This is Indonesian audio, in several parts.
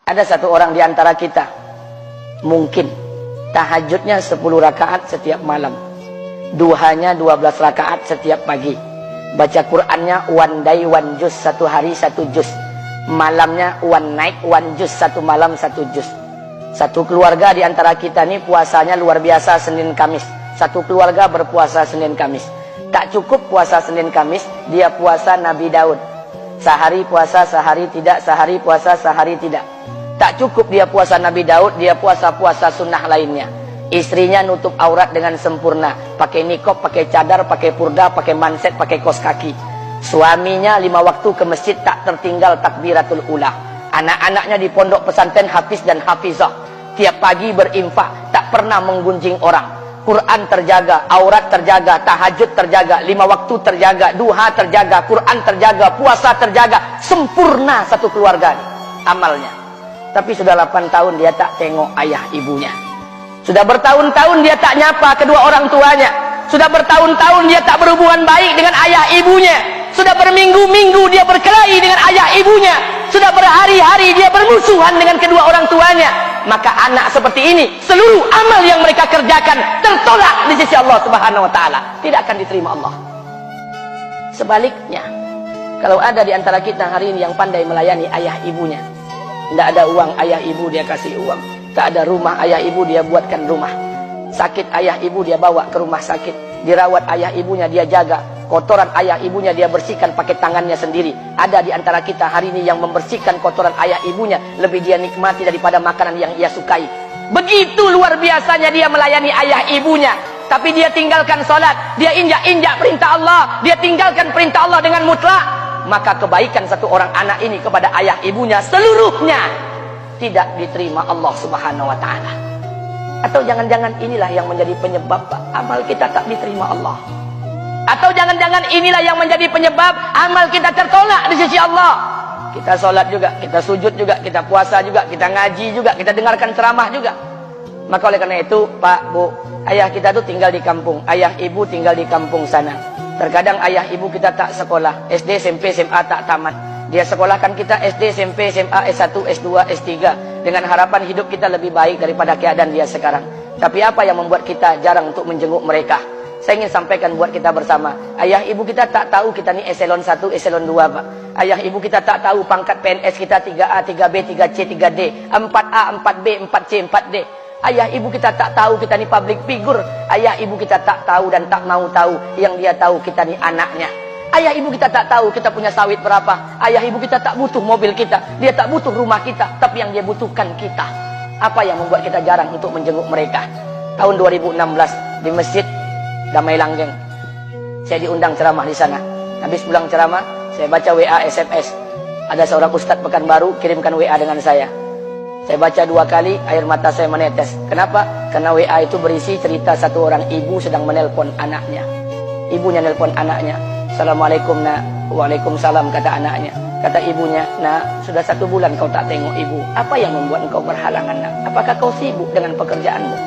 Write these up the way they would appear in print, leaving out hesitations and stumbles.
Ada satu orang di antara kita, mungkin tahajudnya 10 rakaat setiap malam, duhanya 12 rakaat setiap pagi, baca Qur'annya one day one juz, satu hari satu juz, malamnya one night one juz, satu malam satu juz. Satu keluarga di antara kita ini puasanya luar biasa Senin Kamis. Satu keluarga berpuasa Senin Kamis. Tak cukup puasa Senin Kamis, dia puasa Nabi Daud. Sehari puasa, sehari tidak, sehari puasa, sehari tidak. Tak cukup dia puasa Nabi Daud, dia puasa-puasa sunnah lainnya. Istrinya nutup aurat dengan sempurna, pakai nikob, pakai cadar, pakai purda, pakai manset, pakai kos kaki. Suaminya 5 waktu ke masjid tak tertinggal takbiratul ula. Anak-anaknya di pondok pesantren hafiz dan hafizah. Tiap pagi berinfak, tak pernah menggunjing orang. Quran terjaga, aurat terjaga, tahajud terjaga, 5 waktu terjaga, duha terjaga, Quran terjaga, puasa terjaga. Sempurna satu keluarga amalnya. Tapi sudah 8 tahun dia tak tengok ayah ibunya. Sudah bertahun-tahun dia tak nyapa kedua orang tuanya. Sudah bertahun-tahun dia tak berhubungan baik dengan ayah ibunya. Sudah berminggu-minggu dia berkelahi dengan ayah ibunya. Sudah berhari-hari dia bermusuhan dengan kedua orang tuanya. Maka anak seperti ini, seluruh amal yang mereka kerjakan tertolak di sisi Allah Subhanahu wa taala, tidak akan diterima Allah. Sebaliknya, kalau ada di antara kita hari ini yang pandai melayani ayah ibunya, tidak ada uang ayah ibu dia kasih uang, tak ada rumah ayah ibu dia buatkan rumah, sakit ayah ibu dia bawa ke rumah sakit, dirawat ayah ibunya dia jaga, kotoran ayah ibunya dia bersihkan pakai tangannya sendiri. Ada di antara kita hari ini yang membersihkan kotoran ayah ibunya lebih dia nikmati daripada makanan yang ia sukai. Begitu luar biasanya dia melayani ayah ibunya. Tapi dia tinggalkan sholat, dia injak-injak perintah Allah, dia tinggalkan perintah Allah dengan mutlak. Maka kebaikan satu orang anak ini kepada ayah ibunya seluruhnya tidak diterima Allah Subhanahu wa taala. Atau jangan-jangan inilah yang menjadi penyebab amal kita tak diterima Allah. Atau jangan-jangan inilah yang menjadi penyebab amal kita tertolak di sisi Allah. Kita sholat juga, kita sujud juga, kita puasa juga, kita ngaji juga, kita dengarkan ceramah juga. Maka oleh karena itu, Pak, Bu, ayah kita tuh tinggal di kampung, ayah ibu tinggal di kampung sana. Terkadang ayah ibu kita tak sekolah, SD, SMP, SMA tak tamat. Dia sekolahkan kita SD, SMP, SMA, S1, S2, S3 dengan harapan hidup kita lebih baik daripada keadaan dia sekarang. Tapi apa yang membuat kita jarang untuk menjenguk mereka? Saya ingin sampaikan buat kita bersama. Ayah ibu kita tak tahu kita ni eselon 1, eselon 2, Pak. Ayah ibu kita tak tahu pangkat PNS kita 3A, 3B, 3C, 3D, 4A, 4B, 4C, 4D. Ayah ibu kita tak tahu kita ni public figure. Ayah ibu kita tak tahu dan tak mau tahu. Yang dia tahu kita ni anaknya. Ayah ibu kita tak tahu kita punya sawit berapa. Ayah ibu kita tak butuh mobil kita. Dia tak butuh rumah kita. Tapi yang dia butuhkan kita. Apa yang membuat kita jarang untuk menjenguk mereka? Tahun 2016 di Masjid Damai Langgeng, saya diundang ceramah di sana. Habis pulang ceramah, saya baca WA SMS. Ada seorang ustadz Pekanbaru kirimkan WA dengan saya. Saya baca 2 kali, air mata saya menetes. Kenapa? Karena WA itu berisi cerita satu orang ibu sedang menelpon anaknya. Ibunya nelpon anaknya. Assalamualaikum nak. Waalaikumsalam, kata anaknya. Kata ibunya, nak, sudah 1 bulan kau tak tengok ibu. Apa yang membuat engkau berhalangan, nak? Apakah kau sibuk dengan pekerjaanmu?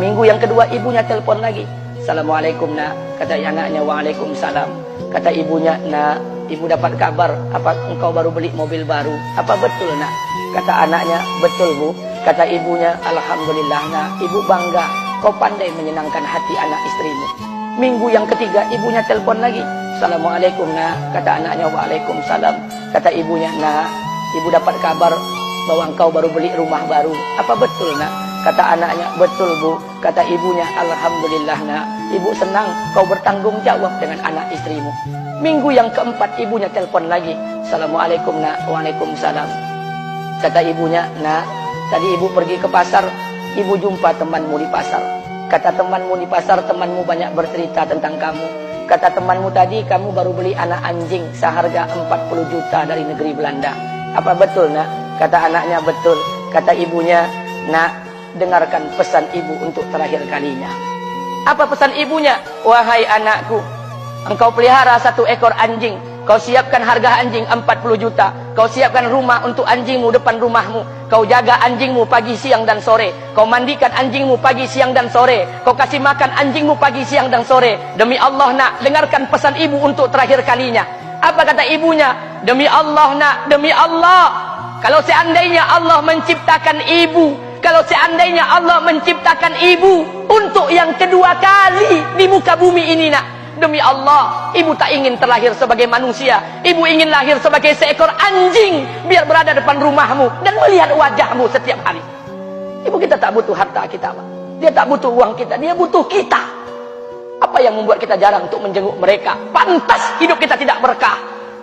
Minggu yang kedua ibunya telepon lagi. Assalamualaikum nak, kata anaknya. Waalaikumsalam. Kata ibunya, nak, ibu dapat kabar apa engkau baru beli mobil baru. Apa betul nak? Kata anaknya, betul bu. Kata ibunya, alhamdulillah nak, ibu bangga kau pandai menyenangkan hati anak istrimu. Minggu yang ketiga ibunya telepon lagi. Assalamualaikum nak, kata anaknya. Waalaikumsalam. Kata ibunya, nak, ibu dapat kabar bahwa engkau baru beli rumah baru. Apa betul nak? Kata anaknya, betul bu. Kata ibunya, alhamdulillah nak, ibu senang kau bertanggung jawab dengan anak istrimu. Minggu yang keempat ibunya telepon lagi. Assalamualaikum nak. Waalaikumsalam. Kata ibunya, nak, tadi ibu pergi ke pasar, ibu jumpa temanmu di pasar. Kata temanmu di pasar, temanmu banyak bercerita tentang kamu. Kata temanmu tadi, kamu baru beli anak anjing seharga 40 juta dari negeri Belanda. Apa betul nak? Kata anaknya, betul. Kata ibunya, nak, dengarkan pesan ibu untuk terakhir kalinya. Apa pesan ibunya? Wahai anakku, engkau pelihara 1 ekor anjing. Kau siapkan harga anjing 40 juta. Kau siapkan rumah untuk anjingmu depan rumahmu. Kau jaga anjingmu pagi, siang, dan sore. Kau mandikan anjingmu pagi, siang, dan sore. Kau kasih makan anjingmu pagi, siang, dan sore. Demi Allah nak, dengarkan pesan ibu untuk terakhir kalinya. Apa kata ibunya? Demi Allah nak, demi Allah, Kalau seandainya Allah menciptakan ibu, kalau seandainya Allah menciptakan ibu untuk yang kedua kali di muka bumi ini nak, demi Allah, ibu tak ingin terlahir sebagai manusia. Ibu ingin lahir sebagai seekor anjing, biar berada depan rumahmu dan melihat wajahmu setiap hari. Ibu kita tak butuh harta kita, Pak. Dia tak butuh uang kita, dia butuh kita. Apa yang membuat kita jarang untuk menjenguk mereka? Pantas hidup kita tidak berkah.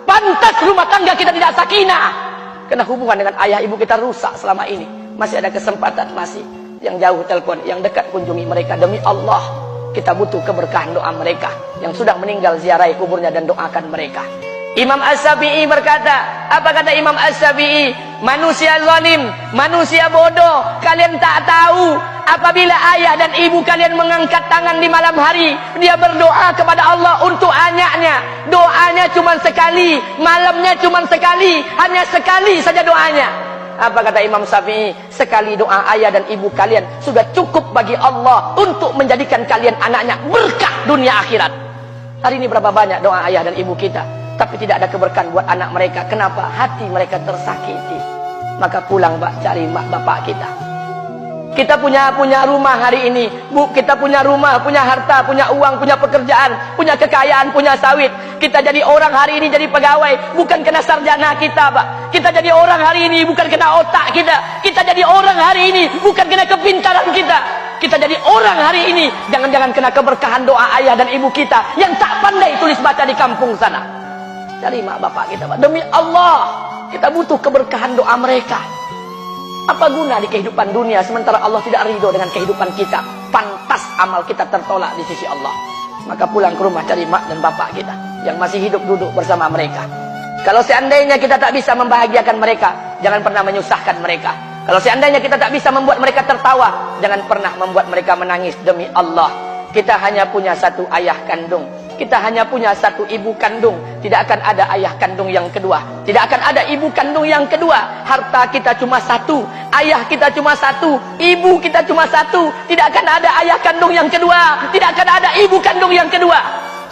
Pantas rumah tangga kita tidak sakinah. Karena hubungan dengan ayah ibu kita rusak selama ini. Masih ada kesempatan, masih. Yang jauh telepon, yang dekat kunjungi mereka. Demi Allah, kita butuh keberkahan doa mereka. Yang sudah meninggal, ziarahi kuburnya dan doakan mereka. Imam As-Syafi'i berkata, apa kata Imam As-Syafi'i? Manusia zalim, manusia bodoh, kalian tak tahu apabila ayah dan ibu kalian mengangkat tangan di malam hari, dia berdoa kepada Allah untuk anaknya. Doanya cuma sekali, malamnya cuma sekali, hanya sekali saja doanya. Apa kata Imam Syafi'i? Sekali doa ayah dan ibu kalian sudah cukup bagi Allah untuk menjadikan kalian anaknya berkah dunia akhirat. Hari ini berapa banyak doa ayah dan ibu kita, tapi tidak ada keberkahan buat anak mereka. Kenapa? Hati mereka tersakiti. Maka pulang, Pak, cari mak bapak kita. Kita punya rumah hari ini, Bu. Kita punya rumah, punya harta, punya uang, punya pekerjaan, punya kekayaan, punya sawit. Kita jadi orang hari ini jadi pegawai, bukan kena sarjana kita, Pak. Kita jadi orang hari ini bukan kena otak kita. Kita jadi orang hari ini bukan kena kepintaran kita. Kita jadi orang hari ini jangan-jangan kena keberkahan doa ayah dan ibu kita yang tak pandai tulis baca di kampung sana. Cari mak bapak kita, Pak. Demi Allah, kita butuh keberkahan doa mereka. Apa guna di kehidupan dunia sementara Allah tidak ridho dengan kehidupan kita? Pantas amal kita tertolak di sisi Allah. Maka pulang ke rumah cari mak dan bapak kita yang masih hidup, duduk bersama mereka. Kalau seandainya kita tak bisa membahagiakan mereka, jangan pernah menyusahkan mereka. Kalau seandainya kita tak bisa membuat mereka tertawa, jangan pernah membuat mereka menangis. Demi Allah, kita hanya punya satu ayah kandung. Kita hanya punya satu ibu kandung. Tidak akan ada ayah kandung yang kedua. Tidak akan ada ibu kandung yang kedua. Harta kita cuma satu. Ayah kita cuma satu. Ibu kita cuma satu. Tidak akan ada ayah kandung yang kedua. Tidak akan ada ibu kandung yang kedua.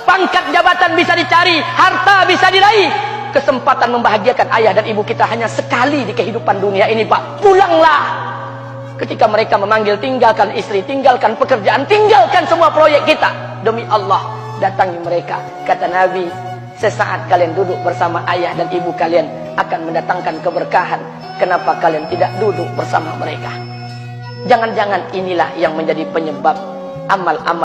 Pangkat jabatan bisa dicari. Harta bisa diraih. Kesempatan membahagiakan ayah dan ibu kita hanya sekali di kehidupan dunia ini, Pak. Pulanglah. Ketika mereka memanggil, tinggalkan istri, tinggalkan pekerjaan, tinggalkan semua proyek kita. Demi Allah, datangi mereka. Kata Nabi, sesaat kalian duduk bersama ayah dan ibu kalian akan mendatangkan keberkahan. Kenapa kalian tidak duduk bersama mereka? Jangan-jangan inilah yang menjadi penyebab amal-amal